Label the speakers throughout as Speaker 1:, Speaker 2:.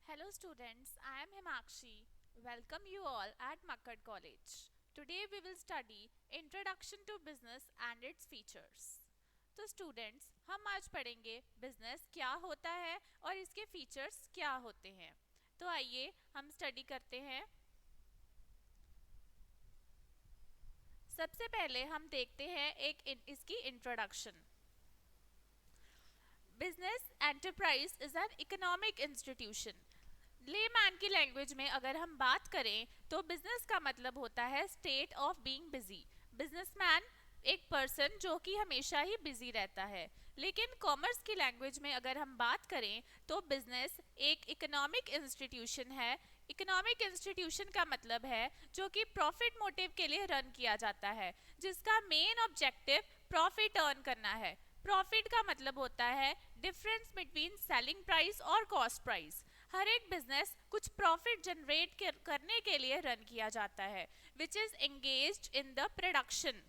Speaker 1: Hello students, I am Himakshi. Welcome you all at Makkad College. Today we will study Introduction to Business and its Features. तो students हम आज पढ़ेंगे business क्या होता है और इसके फीचर्स क्या होते हैं। तो आइए हम स्टडी करते हैं। सबसे पहले हम देखते हैं इसकी introduction. Business enterprise is an economic institution. Layman की लैंग्वेज में अगर हम बात करें तो बिजनेस का मतलब होता है state of being busy. Businessman एक पर्सन जो कि हमेशा ही बिजी रहता है। लेकिन कॉमर्स की लैंग्वेज में अगर हम बात करें तो बिजनेस एक इकोनॉमिक इंस्टीट्यूशन है। इकोनॉमिक इंस्टीट्यूशन का मतलब है जो कि प्रॉफिट मोटिव के लिए रन किया जाता है, जिसका मेन ऑब्जेक्टिव प्रॉफिट अर्न करना है। प्रॉफिट का मतलब होता है डिफरेंस बिटवीन सेलिंग प्राइस और कॉस्ट प्राइस। हर एक बिजनेस कुछ प्रॉफिट जनरेट करने के लिए रन किया जाता है, which is engaged in the production.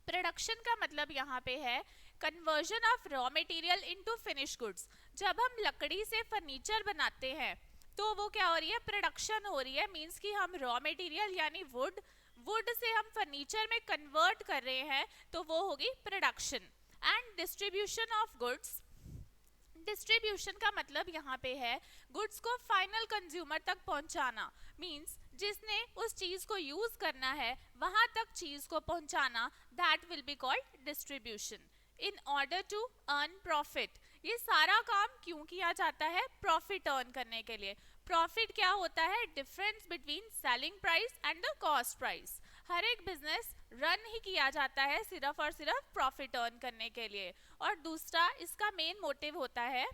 Speaker 1: Production का मतलब यहाँ पे है conversion of raw material into finish goods. जब हम लकड़ी से फर्नीचर बनाते हैं तो वो क्या हो रही है, प्रोडक्शन हो रही है। मींस कि हम रॉ मटेरियल यानी वुड से हम फर्नीचर में कन्वर्ट कर रहे हैं, तो वो होगी production. And distribution of goods. Distribution का मतलब यहाँ पे है गुड्स को फाइनल कंज्यूमर तक पहुंचाना। मींस जिसने उस चीज को यूज करना है वहां तक चीज को पहुंचाना, that will be called distribution. In order to earn profit, ये सारा काम क्यों किया जाता है, प्रॉफिट अर्न करने के लिए। प्रॉफिट क्या होता है, difference between selling price and the cost price. हर एक बिजनेस रन ही किया जाता है सिर्फ और सिर्फ प्रॉफिट अर्न करने के लिए। और दूसरा इसका मेन मोटिव होता है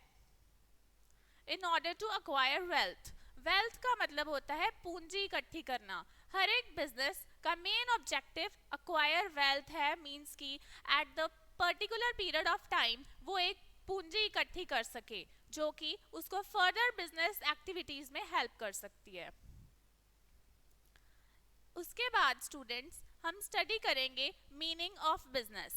Speaker 1: in order to acquire wealth. Wealth का मतलब होता है पूंजी इकट्ठी करना। हर एक बिजनेस का मेन ऑब्जेक्टिव अक्वायर वेल्थ है। मींस की at the particular period of time वो एक पूंजी इकट्ठी कर सके जो कि उसको फर्दर बिजनेस एक्टिविटीज में हेल्प कर सकती है। उसके बाद स्टूडेंट्स हम स्टडी करेंगे मीनिंग ऑफ बिजनेस।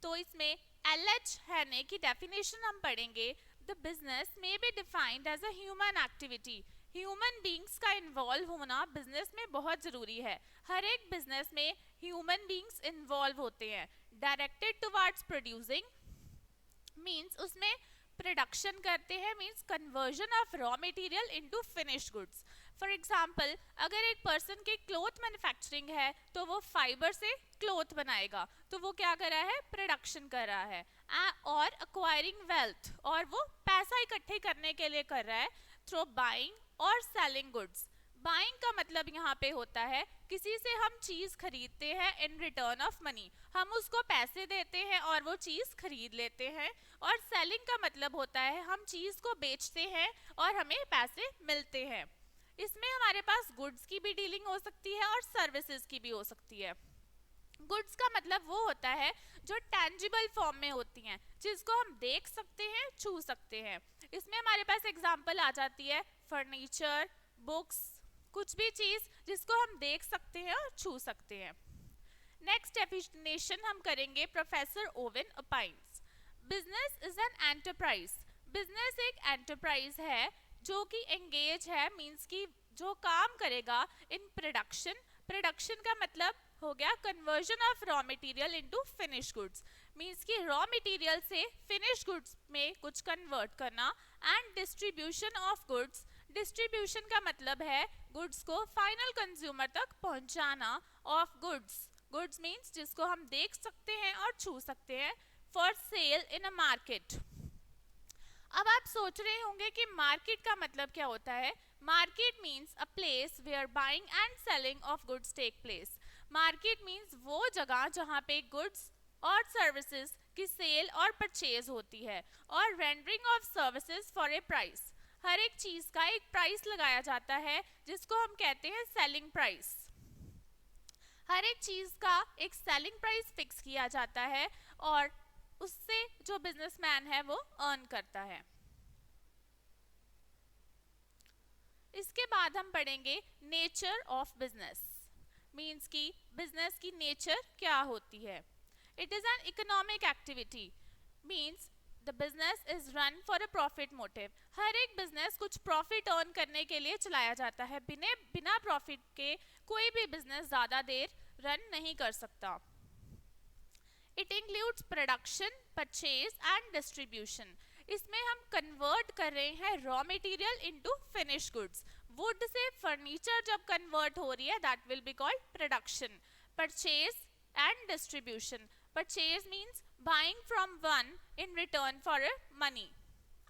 Speaker 1: तो इसमें एलएच है की डेफिनेशन हम पढ़ेंगे। The business may be defined as a human activity. Human beings का इन्वॉल्व होना बिजनेस में बहुत जरूरी है। हर एक बिजनेस में ह्यूमन बींग्स इन्वॉल्व होते हैं। डायरेक्टेड टुवर्ड्स प्रोड्यूसिंग, मींस उसमें प्रोडक्शन करते हैं, means conversion of raw material into finished goods. For example अगर एक पर्सन के क्लोथ मैन्युफैक्चरिंग है तो वो फाइबर से क्लोथ बनाएगा, तो वो क्या कर रहा है, प्रोडक्शन कर रहा है। और अक्वायरिंग वेल्थ, और वो पैसा इकट्ठे करने के लिए कर रहा है थ्रू बाइंग और सेलिंग गुड्स। बाइंग का मतलब यहाँ पे होता है किसी से हम चीज खरीदते हैं इन रिटर्न ऑफ मनी, हम उसको पैसे देते हैं और वो चीज खरीद लेते हैं। और सेलिंग का मतलब होता है हम चीज को बेचते हैं और हमें पैसे मिलते हैं। इसमें हमारे पास गुड्स की भी डीलिंग हो सकती है और सर्विसेज की भी हो सकती है। गुड्स का मतलब वो होता है जो टैंजिबल फॉर्म में होती हैं, जिसको हम देख सकते हैं, छू सकते हैं। इसमें हमारे पास एग्जांपल आ जाती है फर्नीचर, बुक्स, कुछ भी चीज जिसको हम देख सकते हैं और छू सकते हैं। नेक्स्ट डेफिनेशन हम करेंगे प्रोफेसर ओवेन अपाइंस। Business is an enterprise. Business एक एंटरप्राइज है जो कि एंगेज है, मींस की जो काम करेगा इन प्रोडक्शन। प्रोडक्शन का मतलब हो गया conversion of raw material into finish goods, means की रॉ मटेरियल से फिनिश गुड्स में कुछ कन्वर्ट करना। And distribution of goods, distribution का मतलब है गुड्स को फाइनल कंज्यूमर तक पहुंचाना। ऑफ गुड्स, गुड्स मीन्स जिसको हम देख सकते हैं और छू सकते हैं. For sale in a market. अब आप सोच रहे होंगे कि मार्केट का मतलब क्या होता है. Market means a place where buying and selling of goods take place. Market means वो जगह जहाँ पे गुड्स और सर्विसेज की सेल और परचेज होती है, और rendering of services for a price. हर एक चीज का एक प्राइस लगाया जाता है जिसको हम कहते हैं सेलिंग प्राइस. हर एक चीज का एक सेलिंग प्राइस फिक्स किया जाता है और उससे जो बिजनेसमैन है वो अर्न करता है. इसके बाद हम पढ़ेंगे नेचर ऑफ बिजनेस. मीन्स की बिजनेस की नेचर क्या होती है. It is an economic activity. Means the business is run for a profit motive. हर एक बिजनेस कुछ प्रॉफिट अर्न करने के लिए चलाया जाता है. बिना प्रॉफिट के कोई भी बिजनेस ज्यादा देर रन नहीं कर सकता. It includes production, purchase and distribution. इसमें हम कन्वर्ट कर रहे हैं raw material into finish goods. Would say furniture जब कन्वर्ट हो रही है that will be called production. Purchase and distribution. Purchase means buying from one in return for money.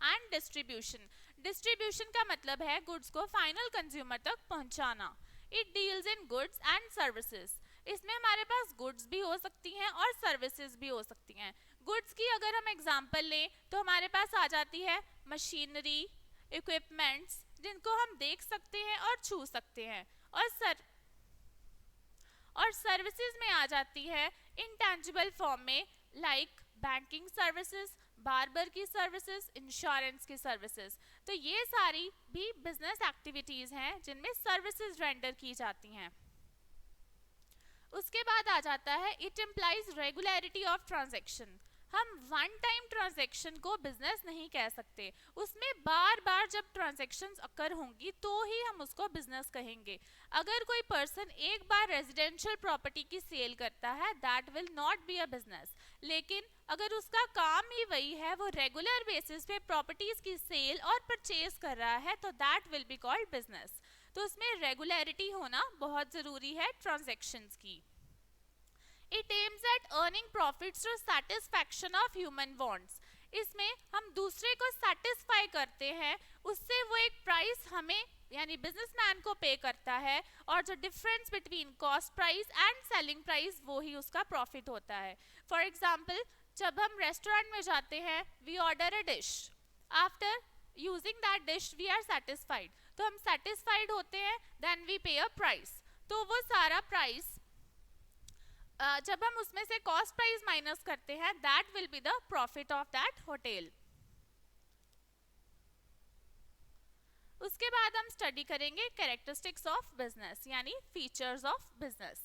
Speaker 1: And distribution. Distribution का मतलब है गुड्स को फाइनल कंज्यूमर तक पहुंचाना. It deals in goods and services. इसमें हमारे पास गुड्स भी हो सकती हैं और सर्विसेज भी हो सकती हैं. गुड्स की अगर हम एग्जांपल लें तो हमारे पास आ जाती है मशीनरी, इक्विपमेंट्स जिनको हम देख सकते हैं और छू सकते हैं, और सर्विसेज में आ जाती है इंटेंजिबल फॉर्म में लाइक बैंकिंग सर्विसेज, बार्बर की सर्विसेज, इंश्योरेंस की सर्विसेज. तो ये सारी भी बिजनेस एक्टिविटीज हैं जिनमें सर्विसेज रेंडर की जाती हैं. उसके बाद आ जाता है it implies regularity of transaction. हम वन टाइम ट्रांजैक्शन को बिजनेस नहीं कह सकते. उसमें बार बार जब ट्रांजैक्शंस अकर होंगी तो ही हम उसको बिजनेस कहेंगे. अगर कोई पर्सन एक बार रेजिडेंशियल प्रॉपर्टी की सेल करता है that will not be a business. लेकिन अगर उसका काम ही वही है, वो रेगुलर बेसिस पे प्रॉपर्टीज की सेल और परचेज कर रहा है, तो that will be called business. तो उसमें रेगुलरिटी होना बहुत जरूरी है ट्रांजैक्शंस की. It aims at earning profits to satisfaction of human wants. इसमें हम दूसरे को सेटिस्फाई करते हैं, उससे वो एक प्राइस हमें यानी बिजनेसमैन को पे करता है, और जो difference between cost price and selling price वो ही उसका प्रॉफिट होता है. फॉर एग्जाम्पल, जब हम रेस्टोरेंट में जाते हैं we order a dish. After using that dish we are satisfied. तो हम सेटिस्फाइड होते हैं, देन वी पे अ प्राइस. तो वो सारा प्राइस जब हम उसमें से कॉस्ट प्राइस माइनस करते हैं that will be the profit of that hotel. उसके बाद हम स्टडी करेंगे कैरेक्टरिस्टिक्स ऑफ बिजनेस यानी फीचर्स ऑफ बिजनेस.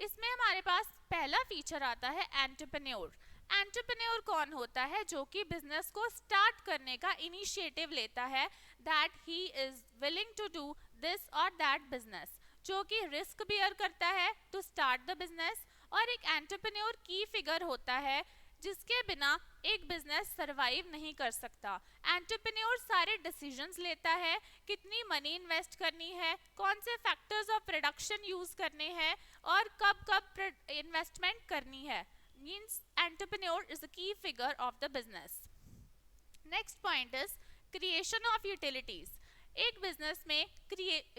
Speaker 1: इसमें हमारे पास पहला फीचर आता है एंटरप्रेन्योर. एंटरप्रेन्योर कौन होता है? जो कि बिजनेस को स्टार्ट करने का इनिशिएटिव लेता है, that he is willing to do this और दैट बिजनेस. जो कि रिस्क बियर करता है टू स्टार्ट द बिजनेस. और एक एंटरप्रेन्योर की फिगर होता है जिसके बिना एक बिजनेस सरवाइव नहीं कर सकता. एंटरप्रेन्योर सारे डिसीजंस लेता है, कितनी मनी इन्वेस्ट करनी है, कौन से फैक्टर्स ऑफ प्रोडक्शन यूज करने हैं और कब कब इन्वेस्टमेंट करनी है. Means entrepreneur is the key figure of the business. Next point is creation of utilities. एक बिजनेस में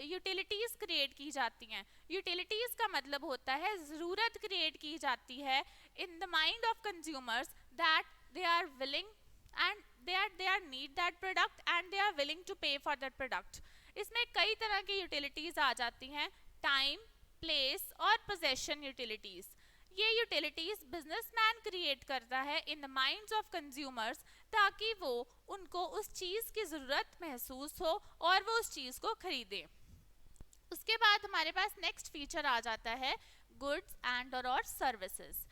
Speaker 1: यूटिलिटीज क्रिएट की जाती हैं. यूटिलिटीज का मतलब होता है जरूरत क्रिएट की जाती है in the mind of consumers that they are willing and they are need that product and they are willing to pay for that product. इसमें कई तरह की यूटिलिटीज आ जाती हैं, टाइम, प्लेस और पोजेशन यूटिलिटीज. ये यूटिलिटीज बिजनेसमैन क्रिएट करता है in the minds of consumers ताकि वो उनको उस चीज की जरूरत महसूस हो और वो उस चीज को खरीदें. उसके बाद हमारे पास नेक्स्ट फीचर आ जाता है गुड्स एंड और सर्विसेज.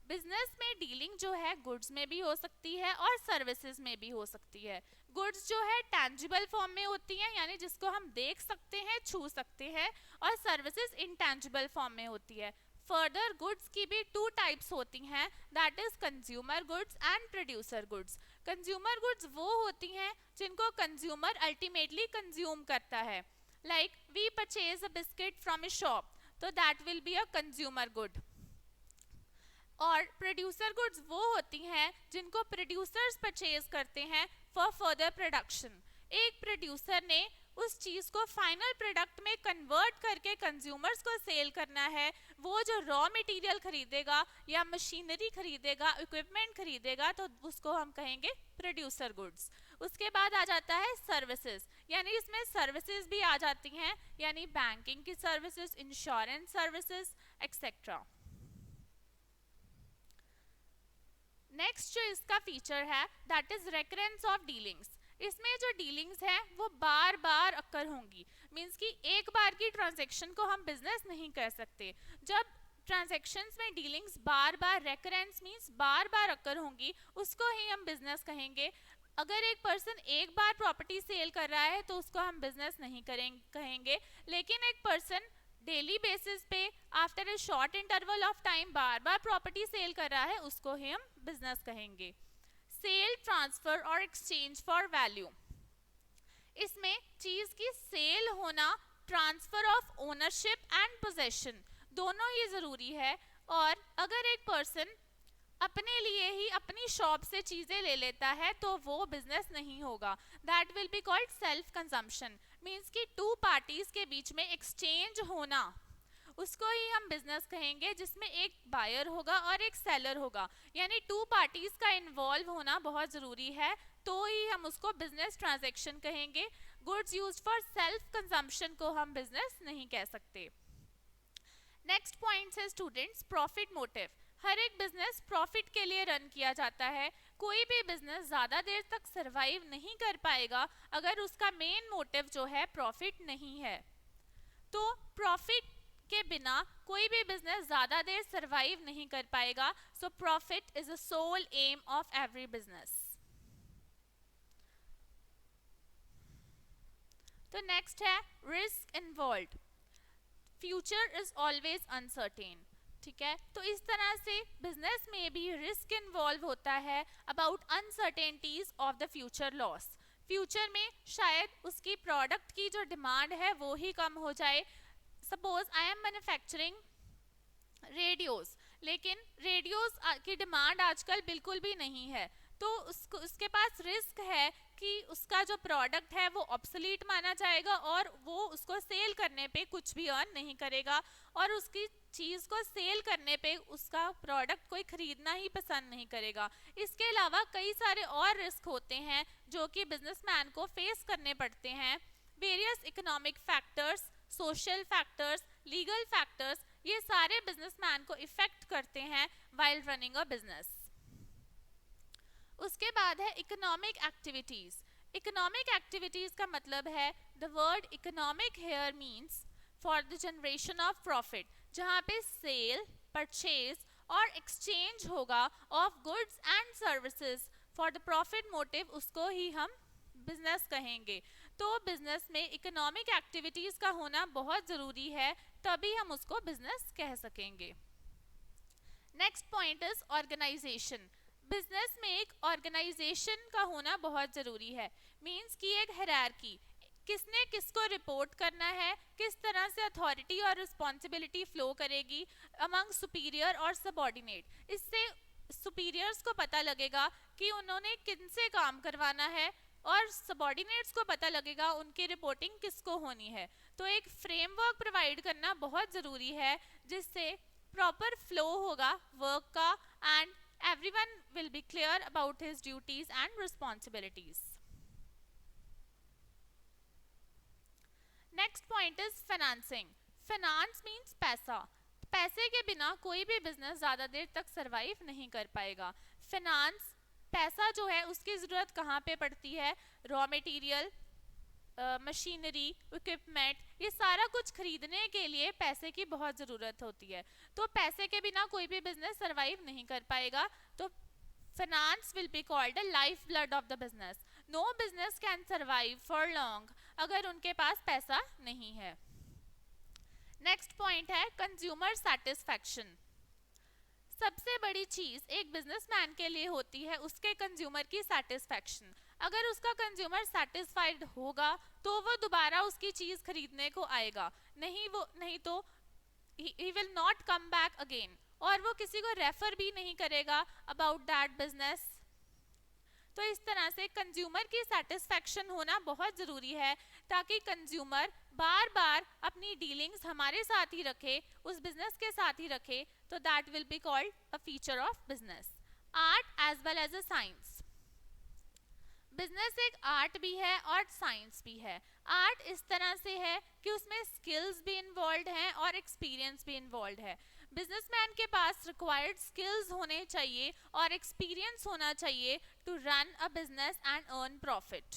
Speaker 1: बिजनेस में डीलिंग जो है गुड्स में भी हो सकती है और सर्विसेज में भी हो सकती है. गुड्स जो है टैंजिबल फॉर्म में होती हैं यानी जिसको हम देख सकते हैं, छू सकते हैं, और सर्विसेज इनटैंजिबल फॉर्म में होती है. फर्दर गुड्स की भी टू टाइप्स होती हैं, that is consumer goods and producer goods. Consumer goods वो होती हैं जिनको कंज्यूमर अल्टीमेटली कंज्यूम करता है. Like we purchase a biscuit from a shop. तो तो that will be a consumer good. और प्रोड्यूसर गुड्स वो होती हैं जिनको प्रोड्यूसर्स परचेज करते हैं फॉर फर्दर प्रोडक्शन। एक प्रोड्यूसर ने उस चीज को फाइनल प्रोडक्ट में कन्वर्ट करके कंज्यूमर्स को सेल करना है। वो जो रॉ मटेरियल खरीदेगा या मशीनरी खरीदेगा, इक्विपमेंट खरीदेगा, तो उसको हम कहेंगे प्रोड्यूसर गुड्स। उसके बाद आ जाता है सर्विसेज, यानी इसमें सर्विसेज भी आ जाती हैं, यानी बैंकिंग की services, insurance services etcetera. Next जो इसका फीचर है that is recurrence of dealings. इसमें जो डीलिंग्स है वो बार बार अक्कर होंगी, मींस कि एक बार की ट्रांजैक्शन को हम बिजनेस नहीं कह सकते। जब ट्रांजैक्शंस में डीलिंग्स बार बार, रेकरेंस मींस बार बार अक्कर होंगी, उसको ही हम बिजनेस कहेंगे। अगर एक पर्सन एक बार प्रॉपर्टी सेल कर रहा है तो उसको हम बिजनेस नहीं कहेंगे, लेकिन एक पर्सन डेली बेसिस पे after a short interval of time बार बार प्रॉपर्टी सेल कर रहा है, उसको ही हम बिजनेस कहेंगे। सेल, ट्रांसफर और एक्सचेंज फॉर वैल्यू, इसमें चीज की सेल होना, transfer of ownership and possession, दोनों ही जरूरी है। और अगर एक पर्सन अपने लिए ही अपनी शॉप से चीजें ले लेता है तो वो बिजनेस नहीं होगा। That will be called self consumption, means कि टू पार्टीज के बीच में एक्सचेंज होना, उसको ही हम बिजनेस कहेंगे, जिसमें एक बायर होगा और एक सेलर होगा, यानी टू पार्टीज का इन्वॉल्व होना बहुत जरूरी है, तो ही हम उसको बिजनेस ट्रांजैक्शन कहेंगे। Goods used for self consumption को हम बिजनेस नहीं कह सकते। नेक्स्ट पॉइंट है स्टूडेंट्स प्रॉफिट मोटिव। हर एक बिजनेस प्रॉफिट के लिए रन किया जाता है। कोई भी बिजनेस ज्यादा देर तक सरवाइव नहीं कर पाएगा अगर उसका मेन मोटिव जो है प्रॉफिट नहीं है। तो प्रॉफिट के बिना कोई भी बिजनेस ज्यादा देर सरवाइव नहीं कर पाएगा। So profit is a sole aim of every business. तो नेक्स्ट है risk involved. Future is always uncertain. ठीक है, तो इस तरह से बिजनेस में भी रिस्क इन्वॉल्व होता है about uncertainties of the future loss. Future में शायद उसकी प्रोडक्ट की जो डिमांड है वो ही कम हो जाए। Suppose I am manufacturing radios, लेकिन रेडियोस की डिमांड आजकल बिल्कुल भी नहीं है, तो उसके पास रिस्क है कि उसका जो प्रोडक्ट है वो ऑब्सोलीट माना जाएगा और वो उसको सेल करने पे कुछ भी अर्न नहीं करेगा, और उसकी चीज़ को सेल करने पे उसका प्रोडक्ट कोई खरीदना ही पसंद नहीं करेगा। इसके अलावा कई सारे और रिस्क होते हैं जो कि बिजनेसमैन को फेस करने पड़ते हैं। Various economic factors, social factors, legal factors, ये सारे बिजनेसमैन को इफेक्ट करते हैं वाइल रनिंग अ बिजनेस। उसके बाद है इकोनॉमिक एक्टिविटीज। इकोनॉमिक एक्टिविटीज का मतलब है the word economic here means for the generation of profit, जहाँ पे सेल, परचेज और एक्सचेंज होगा of goods and services for the profit motive, उसको ही हम बिजनेस कहेंगे। तो बिजनेस में इकोनॉमिक एक्टिविटीज का होना बहुत जरूरी है, तभी हम उसको बिजनेस कह सकेंगे। Next point is organisation. Business में एक ऑर्गेनाइजेशन का होना बहुत जरूरी है, मींस कि एक हायरार्की, किसने किसको रिपोर्ट करना है, किस तरह से अथॉरिटी और रिस्पॉन्सिबिलिटी फ्लो करेगी अमंग सुपीरियर और सबऑर्डिनेट। इससे सुपीरियर्स को पता लगेगा कि उन्होंने किनसे काम करवाना है और सबऑर्डिनेट्स को पता लगेगा उनकी रिपोर्टिंग किसको होनी है। तो एक फ्रेमवर्क प्रोवाइड करना बहुत ज़रूरी है जिससे प्रॉपर फ्लो होगा वर्क का and everyone will be clear about his duties and responsibilities. Next point is financing. Finance means पैसा। पैसे के बिना कोई भी बिजनेस ज़्यादा देर तक सरवाइव नहीं कर पाएगा। फिनांस, पैसा जो है उसकी ज़रूरत कहाँ पे पड़ती है? रॉ मटेरियल, मशीनरी, इक्विपमेंट, ये सारा कुछ खरीदने के लिए पैसे की बहुत ज़रूरत होती है। तो पैसे के बिना कोई भी बिजनेस सरवाइव नहीं कर पाएगा। तो finance will be called the life blood of the business. No business can survive for long अगर उनके पास पैसा नहीं है। नेक्स्ट पॉइंट है कंज्यूमर सेटिस्फैक्शन। सबसे बड़ी चीज एक बिजनेसमैन के लिए होती है उसके कंज्यूमर की सेटिस्फैक्शन। अगर उसका कंज्यूमर सेटिस्फाइड होगा तो वो दोबारा उसकी चीज खरीदने को आएगा, नहीं तो he will not come back again, और वो किसी को रेफर भी नहीं करेगा अबाउट दैट बिजनेस। तो इस तरह से कंज्यूमर की सेटिस्फेक्शन होना बहुत ज़रूरी है, ताकि कंज्यूमर बार बार अपनी डीलिंग्स हमारे साथ ही रखे, उस बिजनेस के साथ ही रखे। तो that will be called a feature of business. Art as well as a science. Business एक आर्ट भी है और साइंस भी है। आर्ट इस तरह से है कि उसमें स्किल्स भी इन्वॉल्व हैं और एक्सपीरियंस भी इन्वॉल्व है। बिजनेसमैन के पास रिक्वायर्ड स्किल्स होने चाहिए और एक्सपीरियंस होना चाहिए to run a business and earn profit.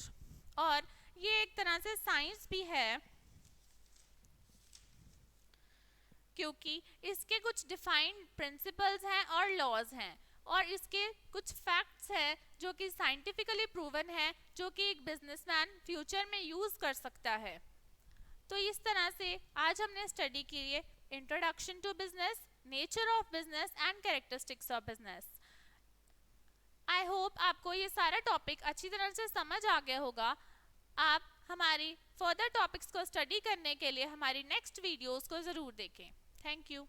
Speaker 1: और ये एक तरह से साइंस भी है, क्योंकि इसके कुछ डिफाइंड प्रिंसिपल्स हैं और लॉज हैं, और इसके कुछ फैक्ट्स हैं जो कि साइंटिफिकली प्रूवन है, जो कि एक बिजनेसमैन फ्यूचर में यूज कर सकता है। तो इस तरह से आज हमने स्टडी की है introduction to business, nature of business and characteristics of business. I hope आपको ये सारा टॉपिक अच्छी तरह से समझ आ गया होगा। आप हमारी फर्दर टॉपिक्स को स्टडी करने के लिए हमारी नेक्स्ट वीडियोस को ज़रूर देखें। Thank you.